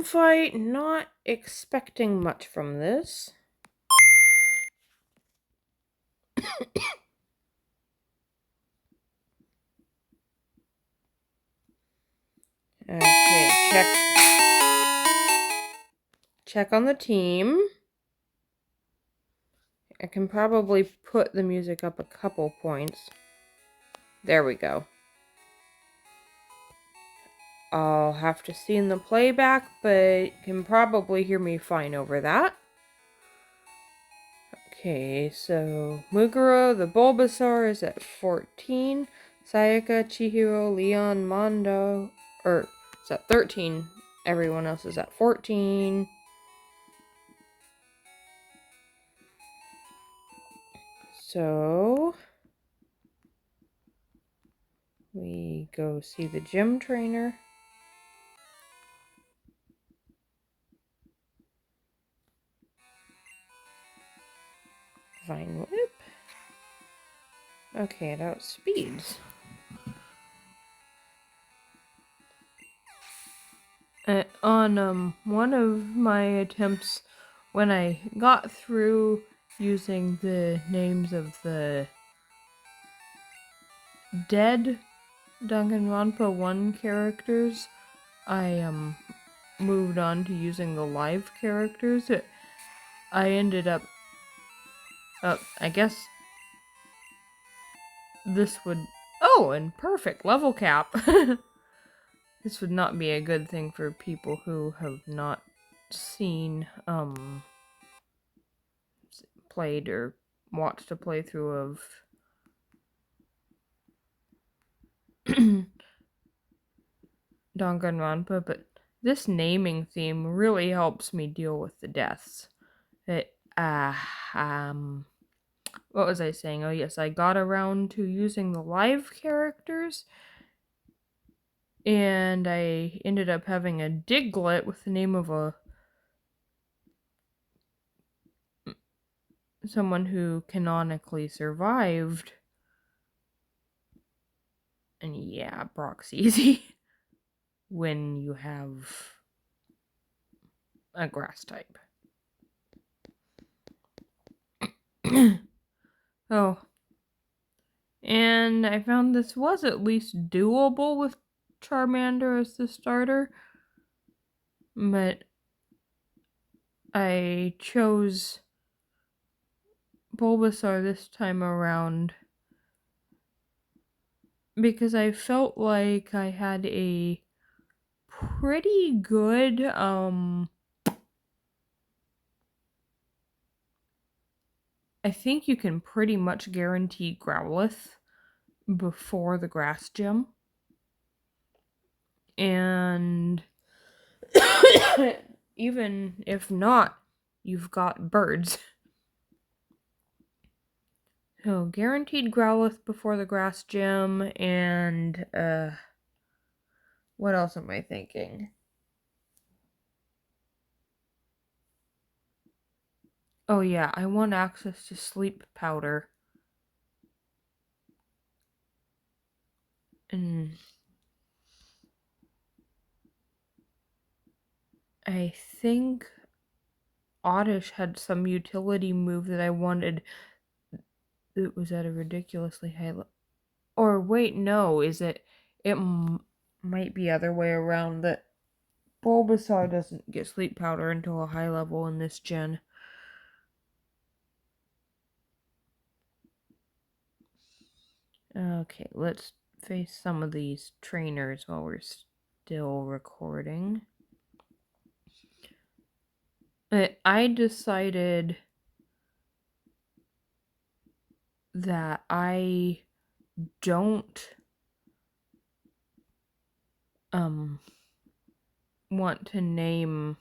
Fight, not expecting much from this. Okay, check on the team. I can probably put the music up a couple points. There we go. I'll have to see in the playback, but you can probably hear me fine over that. Okay, so Muguro, the Bulbasaur, is at 14. Sayaka, Chihiro, Leon, Mondo, it's at 13. Everyone else is at 14. So we go see the gym trainer. Vine Whip. Okay, it outspeeds. On one of my attempts, when I got through using the names of the dead Danganronpa 1 characters, I moved on to using the live characters. I ended up I guess this would... Oh, and perfect level cap. This would not be a good thing for people who have not seen played or watched a playthrough of Danganronpa, but this naming theme really helps me deal with the deaths. What was I saying? Oh yes, I got around to using the live characters, and I ended up having a Diglett with the name of someone who canonically survived. And yeah, Brock's easy when you have a grass type. Oh. And I found this was at least doable with Charmander as the starter. But I chose Bulbasaur this time around because I felt like I had a pretty good I think you can pretty much guarantee Growlithe before the grass gym. And even if not, you've got birds. So, guaranteed Growlithe before the grass gym, and, what else am I thinking? Oh yeah, I want access to sleep powder. And I think Oddish had some utility move that I wanted that was at a ridiculously high level. Or wait, no, is it? It might be other way around, that Bulbasaur doesn't get sleep powder until a high level in this gen. Okay, let's face some of these trainers while we're still recording. I decided that I don't want to name...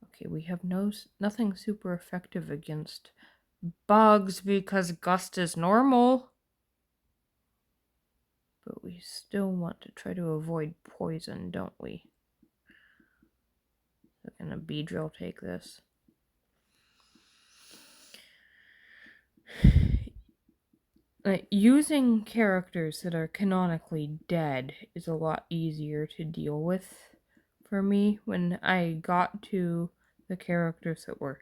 Okay, we have nothing super effective against bugs because Gust is normal. But we still want to try to avoid poison, don't we? So can a Beedrill take this? Using characters that are canonically dead is a lot easier to deal with for me when I got to the characters that were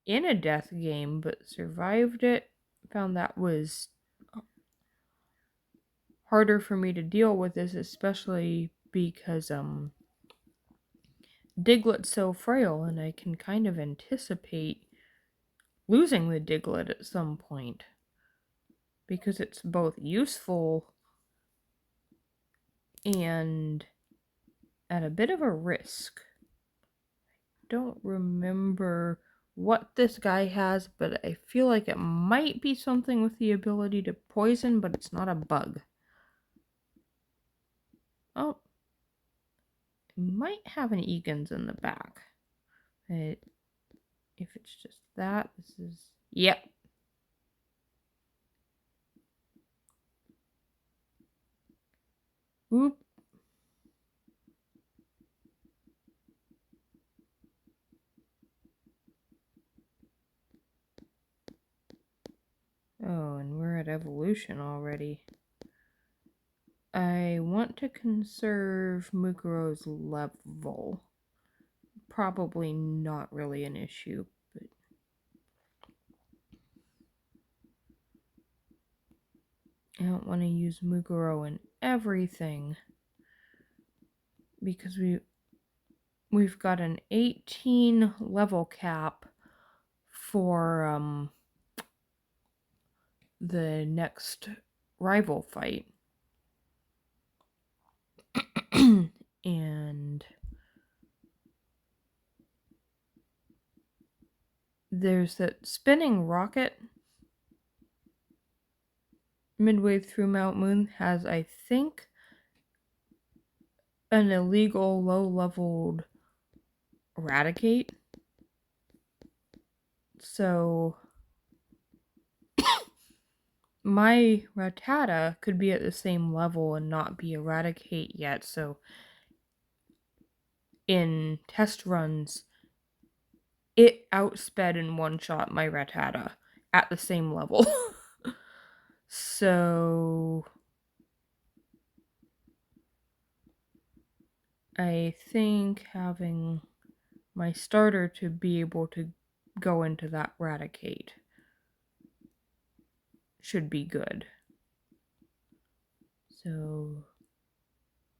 in a death game but survived it. Found that was harder for me to deal with this, especially because Diglett's so frail and I can kind of anticipate losing the Diglett at some point because it's both useful and at a bit of a risk. Don't remember what this guy has, but I feel like it might be something with the ability to poison, but it's not a bug. Oh, it might have an Egan's in the back. If it's just that, this is... Yep. Oop. Oh, and we're at evolution already. I want to conserve Mukuro's level. Probably not really an issue, but I don't want to use Mukuro in everything because we've got an 18 level cap for the next rival fight. And there's that spinning rocket midway through Mount Moon has, I think, an illegal low-leveled Eradicate. So my Rattata could be at the same level and not be Eradicate yet, so in test runs, it outsped and one-shot my Rattata at the same level. So I think having my starter to be able to go into that Raticate should be good. So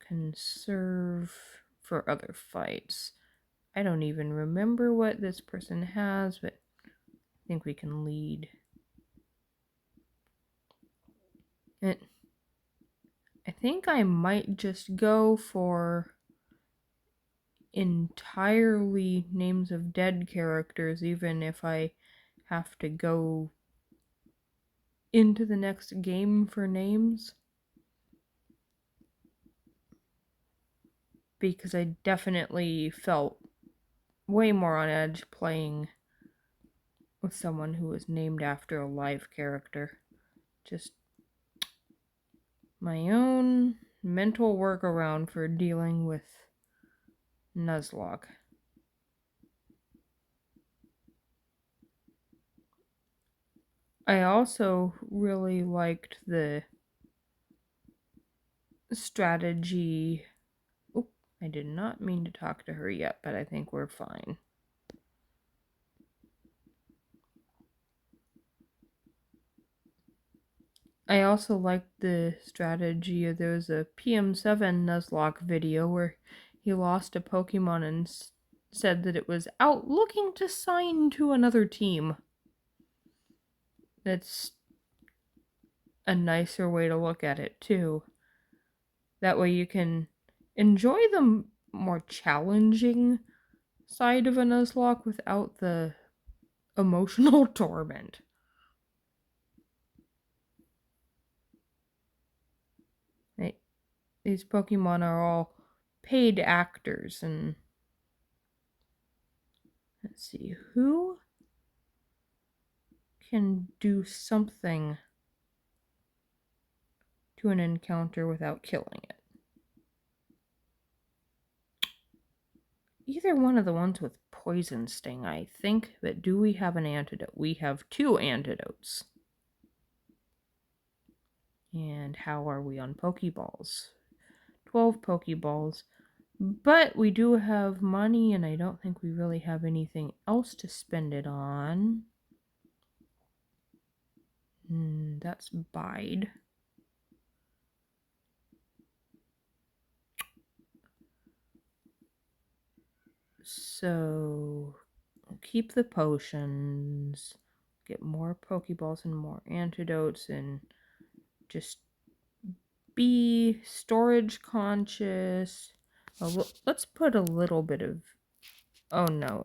conserve for other fights. I don't even remember what this person has, but I think we can lead. I think I might just go for entirely names of dead characters, even if I have to go into the next game for names. Because I definitely felt way more on edge playing with someone who was named after a live character. Just my own mental workaround for dealing with Nuzlocke. I also really liked the strategy. Oop, I did not mean to talk to her yet, but I think we're fine. I also liked the strategy. There was a PM7 Nuzlocke video where he lost a Pokemon and said that it was out looking to sign to another team. That's a nicer way to look at it, too. That way you can enjoy the more challenging side of a Nuzlocke without the emotional torment. These Pokemon are all paid actors, and let's see, who can do something to an encounter without killing it? Either one of the ones with Poison Sting, I think, but do we have an antidote? We have 2 antidotes. And how are we on Pokeballs? 12 Pokeballs. But we do have money, and I don't think we really have anything else to spend it on. That's Bide. So, keep the potions, get more Pokeballs and more antidotes, and just be storage conscious. Let's put a little bit of... Oh no,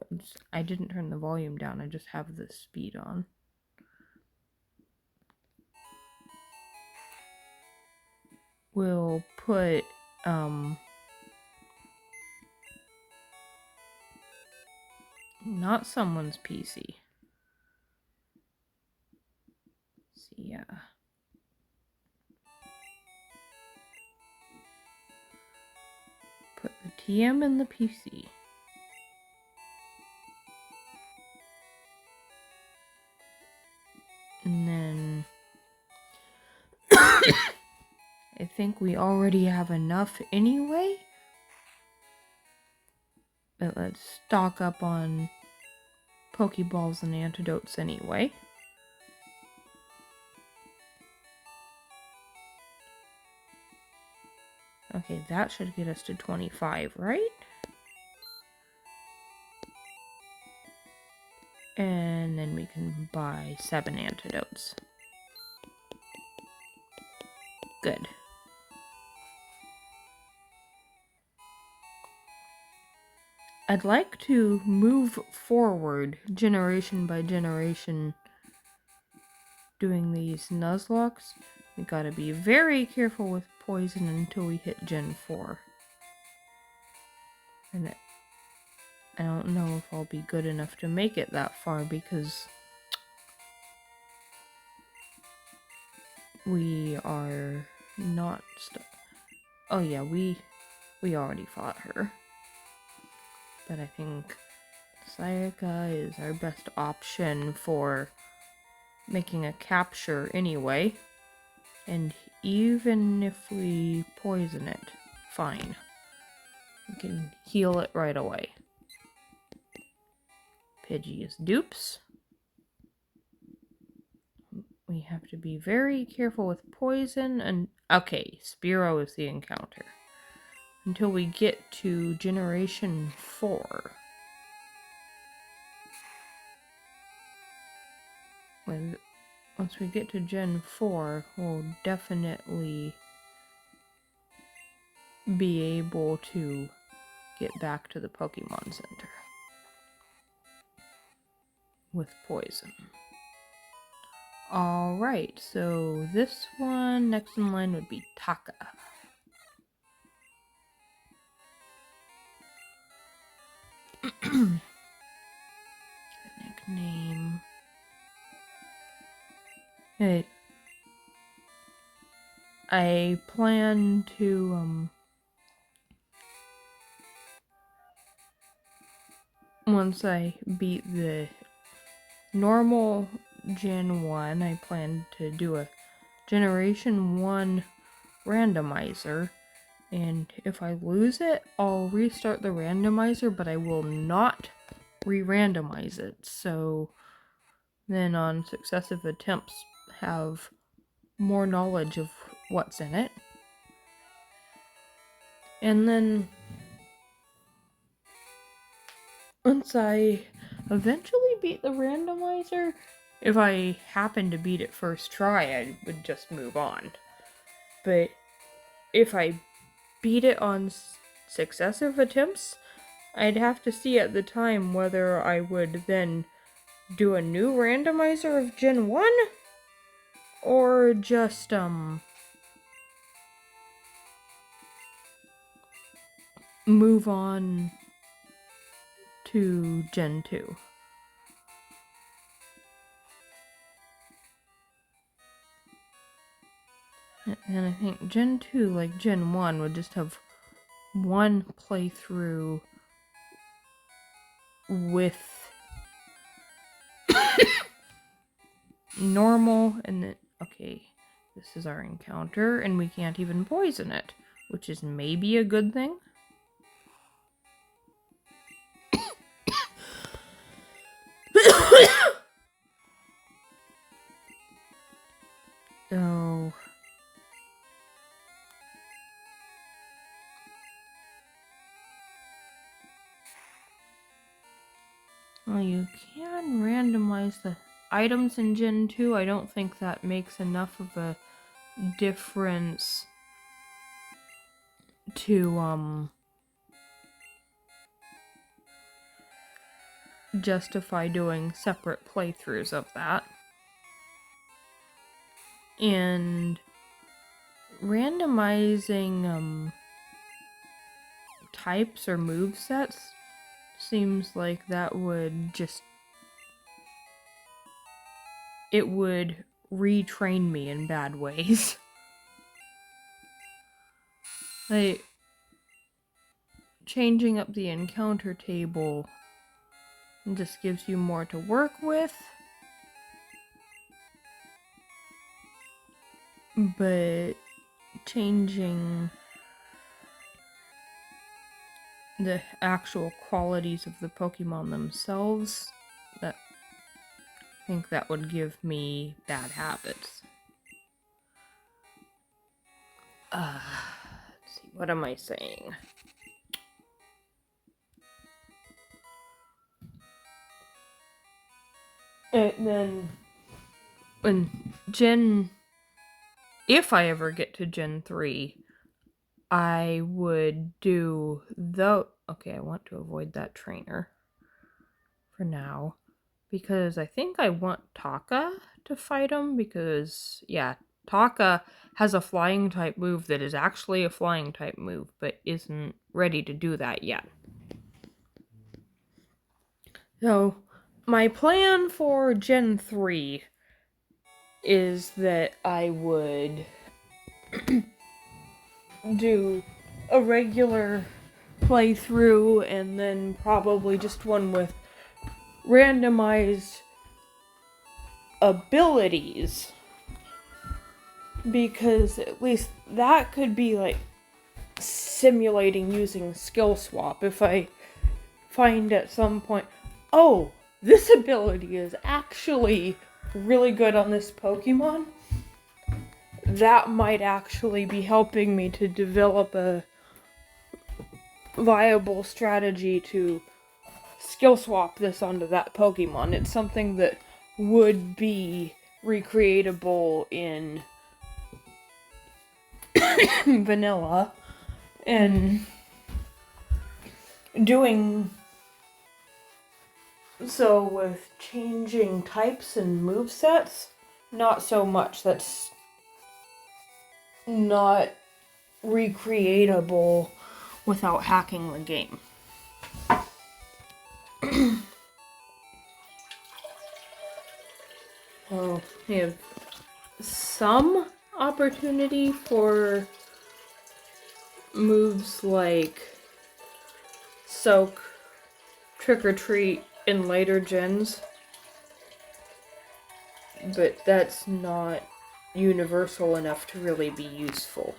I didn't turn the volume down, I just have the speed on. We'll put, not someone's PC. So yeah. Put the TM in the PC. And then I think we already have enough anyway. But let's stock up on Pokeballs and antidotes anyway. Okay, that should get us to 25, right? And then we can buy 7 antidotes. Good. I'd like to move forward generation by generation doing these Nuzlocks. We gotta be very careful with poison until we hit Gen 4. And I don't know if I'll be good enough to make it that far because we are not... Oh yeah, we already fought her. But I think Sayaka is our best option for making a capture anyway. And even if we poison it, fine. We can heal it right away. Pidgey is dupes. We have to be very careful with poison and... Okay, Spearow is the encounter. Until we get to Generation 4. Once we get to Gen 4, we'll definitely be able to get back to the Pokemon Center with poison. Alright, so this one, next in line would be Taka. Nickname. Hey, I plan to, once I beat the normal Gen 1, I plan to do a Generation 1 randomizer, and if I lose it, I'll restart the randomizer, but I will not re-randomize it, so then on successive attempts have more knowledge of what's in it. And then once I eventually beat the randomizer, if I happen to beat it first try, I would just move on. But if I beat it on successive attempts, I'd have to see at the time whether I would then do a new randomizer of Gen 1 or just move on to Gen 2. And I think Gen 2, like Gen 1, would just have one playthrough with normal, and then, okay, this is our encounter, and we can't even poison it, which is maybe a good thing. Well, you can randomize the items in Gen 2. I don't think that makes enough of a difference to justify doing separate playthroughs of that. And randomizing types or movesets seems like that would just... it would retrain me in bad ways. Like, changing up the encounter table just gives you more to work with. But changing the actual qualities of the Pokemon themselves, I think that would give me bad habits. Let's see, what am I saying? And then if I ever get to Gen 3, I would do okay, I want to avoid that trainer for now, because I think I want Taka to fight him, because, yeah, Taka has a flying type move that is actually a flying type move, but isn't ready to do that yet. So, my plan for Gen 3 is that I would do a regular playthrough and then probably just one with randomized abilities, because at least that could be like simulating using skill swap. If I find at some point, oh, this ability is actually really good on this Pokemon, that might actually be helping me to develop a viable strategy to skill swap this onto that Pokemon. It's something that would be recreatable in vanilla, and doing so with changing types and movesets, not so much. That's not recreatable without hacking the game. Oh, we have some opportunity for moves like Soak, Trick or Treat in later gens, but that's not universal enough to really be useful.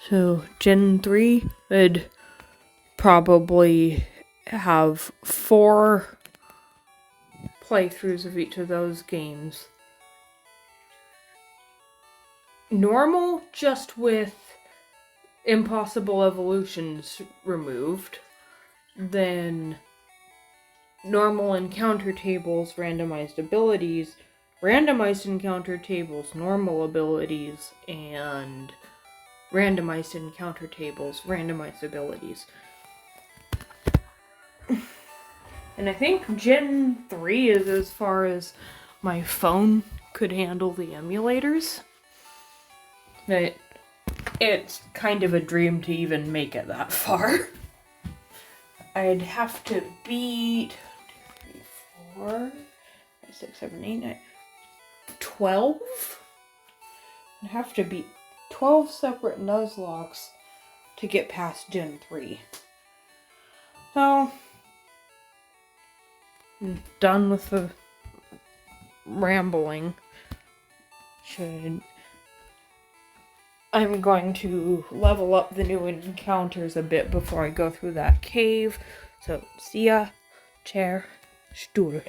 So Gen 3 would probably have 4 playthroughs of each of those games. Normal, just with impossible evolutions removed. Then normal encounter tables, randomized abilities, randomized encounter tables, normal abilities, and randomized encounter tables, randomized abilities. And I think Gen 3 is as far as my phone could handle the emulators. But it's kind of a dream to even make it that far. I'd have to beat 4, 6, 7, 8, 9, 12? I'd have to beat 12 separate Nuzlockes to get past Gen 3. So, I'm done with the rambling. I'm going to level up the new encounters a bit before I go through that cave. So, see ya. Chair. Stuhl.